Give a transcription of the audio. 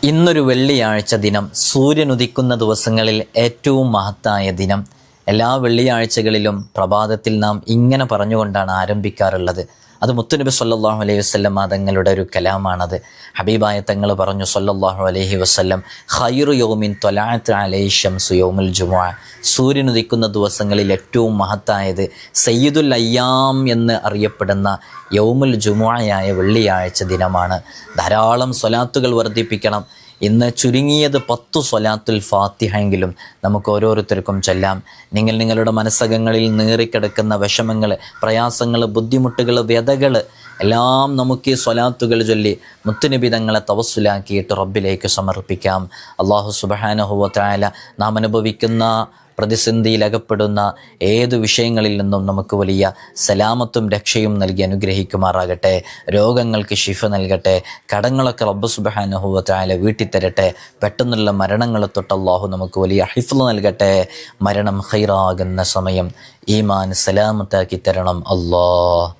ഇന്നൊരു വെള്ളിയാഴ്ച ദിനം, സൂര്യൻ ഉദിക്കുന്ന ദിവസങ്ങളിൽ ഏറ്റവും മഹത്തായ ദിനം. എല്ലാ വെള്ളിയാഴ്ചകളിലും പ്രഭാതത്തിൽ നാം ഇങ്ങനെ പറഞ്ഞുകൊണ്ടാണ് ആരംഭിക്കാറുള്ളത്. അത് മുത്തുനബി സല്ലല്ലാഹു അലൈഹി വസല്ലം തങ്ങളുടെ ഒരു കലാമാണത്. ഹബീബായ തങ്ങൾ പറഞ്ഞു സല്ലല്ലാഹു അലൈഹി വസല്ലം, ഖൈറു യൗമിൻ ത്വലഅത് അലൈഹി ശംസു യൗമുൽ ജുമുഅ. സൂര്യൻ ഉദിക്കുന്ന ദിവസങ്ങളിൽ ഏറ്റവും മഹത്തായത്, സയ്യിദുൽ അയ്യാം എന്ന് അറിയപ്പെടുന്ന യൗമുൽ ജുമുഅയായ വെള്ളിയാഴ്ച ദിനമാണ്. ധാരാളം സ്വലാത്തുകൾ വർദ്ധിപ്പിക്കണം. ഇന്ന് ചുരുങ്ങിയത് 10 സ്വലാത്തുൽ ഫാത്തിഹയെങ്കിലും നമുക്ക് ഓരോരുത്തർക്കും ചൊല്ലാം. നിങ്ങളുടെ മനസ്സകങ്ങളിൽ നീറിക്കിടക്കുന്ന വിഷമങ്ങൾ, പ്രയാസങ്ങൾ, ബുദ്ധിമുട്ടുകൾ, വ്യതകൾ എല്ലാം നമുക്ക് ഈ സ്വലാത്തുകൾ ചൊല്ലി മുത്തുനബി തങ്ങളെ തവസ്സുലാക്കിയിട്ട് റബ്ബിലേക്ക് സമർപ്പിക്കാം. അല്ലാഹു സുബ്ഹാനഹു വ തആല നാം അനുഭവിക്കുന്ന പ്രതിസന്ധിയിലകപ്പെടുന്ന ഏതു വിഷയങ്ങളിൽ നിന്നും നമുക്ക് വലിയ സലാമത്തും രക്ഷയും നൽകി അനുഗ്രഹിക്കുമാറാകട്ടെ. രോഗങ്ങൾക്ക് ശിഫ നൽകട്ടെ. കടങ്ങളൊക്കെ റബ്ബ് സുബ്ഹാനഹു വ തആല വീട്ടിത്തരട്ടെ. പെട്ടെന്നുള്ള മരണങ്ങളെ തൊട്ട് അല്ലാഹു നമുക്ക് വലിയ ഹിഫ്ള് നൽകട്ടെ. മരണം ഖൈറാകുന്ന സമയം ഈമാൻ സലാമത്താക്കി തരണം അല്ലാഹ്.